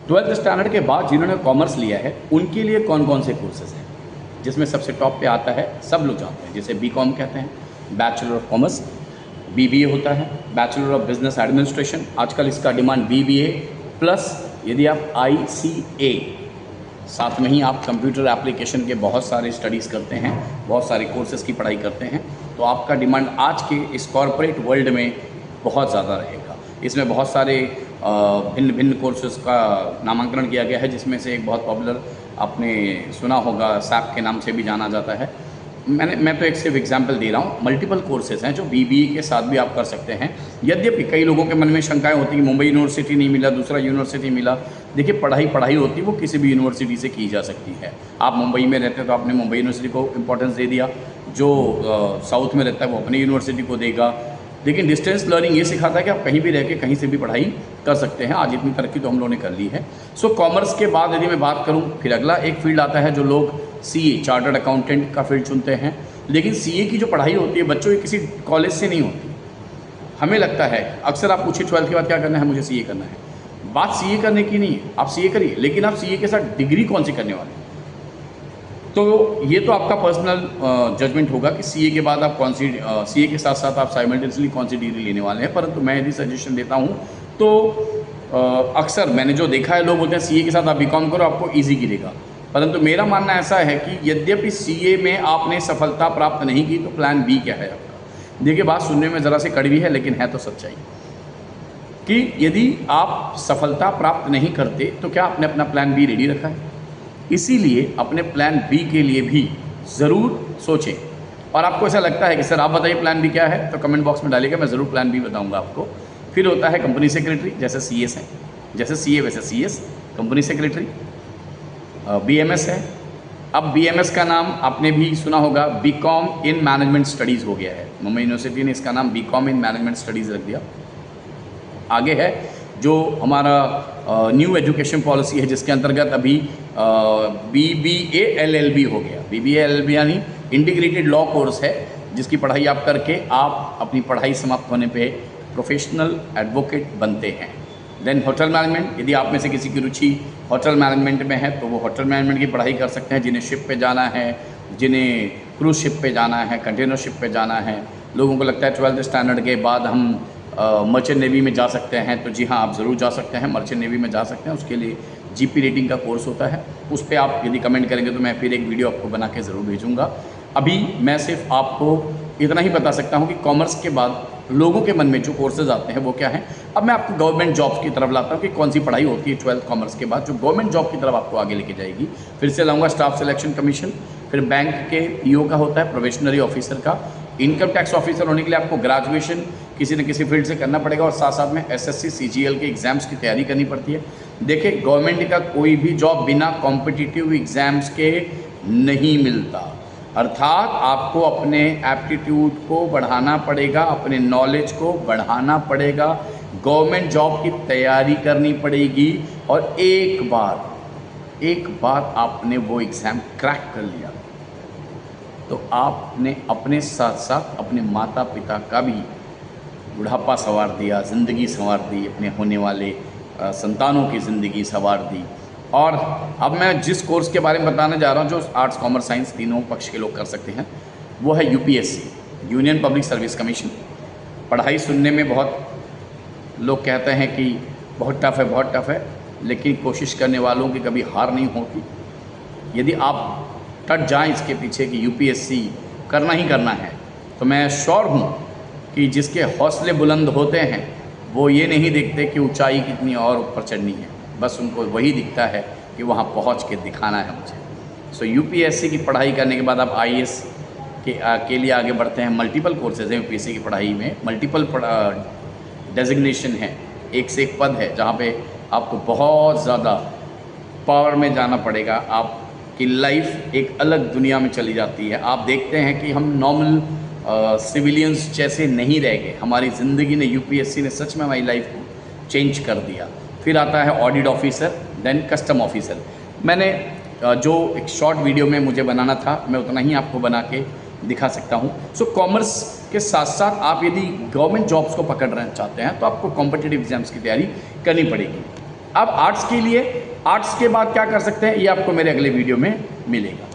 Twelfth standard के बाद जिन्होंने कॉमर्स लिया है उनके लिए कौन कौन से कोर्सेज हैं, जिसमें सबसे टॉप पे आता है, सब लोग जानते हैं, जैसे बीकॉम कहते हैं, बैचलर ऑफ कॉमर्स, बीबीए होता है, बैचलर ऑफ बिजनेस एडमिनिस्ट्रेशन, आजकल इसका डिमांड बीबीए प्लस यदि आप आईसीए साथ में ही आप कंप्यूटर एप्लीकेशन के बहुत सारे स्टडीज़ करते हैं, बहुत सारे कोर्सेज़ की पढ़ाई करते हैं, तो आपका डिमांड आज के इस कॉरपोरेट वर्ल्ड में बहुत ज़्यादा रहेगा। इसमें बहुत सारे भिन्न भिन्न कोर्सेज़ का नामांकन किया गया है, जिसमें से एक बहुत पॉपुलर आपने सुना होगा, सैप के नाम से भी जाना जाता है। मैं तो एक सिर्फ एग्जांपल दे रहा हूँ, मल्टीपल कोर्सेज़ हैं जो बीबीए के साथ भी आप कर सकते हैं। यद्यपि कई लोगों के मन में शंकाएं होती हैं कि मुंबई यूनिवर्सिटी नहीं मिला, दूसरा यूनिवर्सिटी मिला। देखिए, पढ़ाई होती है, वो किसी भी यूनिवर्सिटी से की जा सकती है। आप मुंबई में रहते हैं तो आपने मुंबई यूनिवर्सिटी को इंपॉर्टेंस दे दिया, जो साउथ में रहता है वो अपनी यूनिवर्सिटी को देगा। लेकिन डिस्टेंस लर्निंग ये सिखाता है कि आप कहीं भी रह के कहीं से भी पढ़ाई कर सकते हैं। आज इतनी तरक्की तो हम लोगों ने कर ली है। सो कॉमर्स के बाद यदि मैं बात करूं, फिर अगला एक फील्ड आता है जो लोग सीए चार्टर्ड अकाउंटेंट का फील्ड चुनते हैं। लेकिन सीए की जो पढ़ाई होती है बच्चों की किसी कॉलेज से नहीं होती। हमें लगता है, अक्सर आप पूछिए 12th के बाद क्या करना है, मुझे सीए करना है। बात सीए करने की नहीं है, आप सीए करिए, लेकिन आप सीए के साथ डिग्री कौन सी करने वाले हैं, तो ये तो आपका पर्सनल जजमेंट होगा कि सीए के बाद आप कौन सी, सीए के साथ साथ आप साइमल्टेनियसली कौन सी डिग्री लेने वाले हैं। परंतु मैं यदि सजेशन देता हूँ तो अक्सर मैंने जो देखा है, लोग बोलते हैं सीए के साथ आप बीकॉम करो, आपको ईजी गिरेगा। परंतु मेरा मानना ऐसा है कि यद्यपि सीए में आपने सफलता प्राप्त नहीं की तो प्लान बी क्या है आपका। देखिए, बात सुनने में ज़रा सी कड़वी है, लेकिन है तो सच्चाई कि यदि आप सफलता प्राप्त नहीं करते तो क्या आपने अपना प्लान बी रेडी रखा है। इसीलिए अपने प्लान बी के लिए भी ज़रूर सोचें। और आपको ऐसा लगता है कि सर आप बताइए प्लान बी क्या है, तो कमेंट बॉक्स में डालिएगा, मैं ज़रूर प्लान बी बताऊंगा आपको। फिर होता है कंपनी सेक्रेटरी, जैसे सीएस है, जैसे सीए वैसे सीएस, कंपनी सेक्रेटरी। बीएमएस है। अब बीएमएस का नाम आपने भी सुना होगा, बीकॉम इन मैनेजमेंट स्टडीज़ हो गया है। मुंबई यूनिवर्सिटी ने इसका नाम बीकॉम इन मैनेजमेंट स्टडीज़ रख दिया। आगे है जो हमारा न्यू एजुकेशन पॉलिसी है, जिसके अंतर्गत अभी बीबीए एलएलबी हो गया। बीबीए एलएलबी यानी इंटीग्रेटेड लॉ कोर्स है, जिसकी पढ़ाई आप करके आप अपनी पढ़ाई समाप्त होने पे प्रोफेशनल एडवोकेट बनते हैं। देन होटल मैनेजमेंट, यदि आप में से किसी की रुचि होटल मैनेजमेंट में है तो वो होटल मैनेजमेंट की पढ़ाई कर सकते हैं। जिन्हें शिप पे जाना है, जिन्हें क्रूज शिप पे जाना है, कंटेनर शिप पे जाना है, लोगों को लगता है 12th स्टैंडर्ड के बाद हम मर्चेंट नेवी में जा सकते हैं, तो जी हाँ, आप ज़रूर जा सकते हैं, मर्चेंट नेवी में जा सकते हैं। उसके लिए जीपी रेटिंग का कोर्स होता है, उस पर आप यदि कमेंट करेंगे तो मैं फिर एक वीडियो आपको बना के ज़रूर भेजूँगा। अभी मैं सिर्फ आपको इतना ही बता सकता हूँ कि कॉमर्स के बाद लोगों के मन में जो कोर्सेज आते हैं वो क्या हैं। अब मैं आपको गवर्नमेंट जॉब्स की तरफ लाता हूँ कि कौन सी पढ़ाई होती है 12th कॉमर्स के बाद जो गवर्नमेंट जॉब की तरफ आपको आगे लेके जाएगी। फिर से लाऊंगा स्टाफ सिलेक्शन कमीशन, फिर बैंक के पीओ का होता है, प्रोबेशनरी ऑफिसर का, इनकम टैक्स ऑफिसर होने के लिए आपको ग्रेजुएशन किसी न किसी फील्ड से करना पड़ेगा और साथ साथ में एसएससी सीजीएल के एग्ज़ाम्स की तैयारी करनी पड़ती है। देखिए, गवर्नमेंट का कोई भी जॉब बिना कॉम्पिटिटिव एग्ज़ाम्स के नहीं मिलता। अर्थात आपको अपने एप्टीट्यूड को बढ़ाना पड़ेगा, अपने नॉलेज को बढ़ाना पड़ेगा, गवर्नमेंट जॉब की तैयारी करनी पड़ेगी। और एक बार आपने वो एग्ज़ाम क्रैक कर लिया तो आपने अपने साथ साथ अपने माता पिता का भी बुढ़ापा संवार दिया, ज़िंदगी संवार दी, अपने होने वाले संतानों की ज़िंदगी संवार दी। और अब मैं जिस कोर्स के बारे में बताने जा रहा हूँ, जो आर्ट्स कॉमर्स साइंस तीनों पक्ष के लोग कर सकते हैं, वो है UPSC, union public service commission. पढ़ाई सुनने में बहुत लोग कहते हैं कि बहुत टफ है, बहुत टफ है, लेकिन कोशिश करने वालों की कभी हार नहीं होती। यदि आप डट जाएँ इसके पीछे कि यूपीएससी करना ही करना है, तो मैं श्योर हूँ कि जिसके हौसले बुलंद होते हैं वो ये नहीं देखते कि ऊंचाई कितनी और ऊपर चढ़नी है, बस उनको वही दिखता है कि वहाँ पहुँच के दिखाना है मुझे। सो यूपीएससी की पढ़ाई करने के बाद आप आईएएस के लिए आगे बढ़ते हैं। मल्टीपल कोर्सेज हैं यूपीएससी की पढ़ाई में, मल्टीपल डेजिग्नेशन है, एक से एक पद है जहाँ पे आपको बहुत ज़्यादा पावर में जाना पड़ेगा। आपकी लाइफ एक अलग दुनिया में चली जाती है। आप देखते हैं कि हम नॉर्मल सिविलियंस जैसे नहीं रह गए, हमारी ज़िंदगी ने, यूपीएससी ने सच में हमारी लाइफ को चेंज कर दिया। फिर आता है audit officer, then custom officer. मैंने जो एक शॉर्ट वीडियो में मुझे बनाना था, मैं उतना ही आपको बना के दिखा सकता हूँ। सो कॉमर्स के साथ साथ आप यदि गवर्नमेंट जॉब्स को पकड़ रहे चाहते हैं तो आपको कॉम्पिटिटिव एग्जाम्स की तैयारी करनी पड़ेगी। अब आर्ट्स के लिए, आर्ट्स के बाद क्या कर सकते हैं, ये आपको मेरे अगले वीडियो में मिलेगा।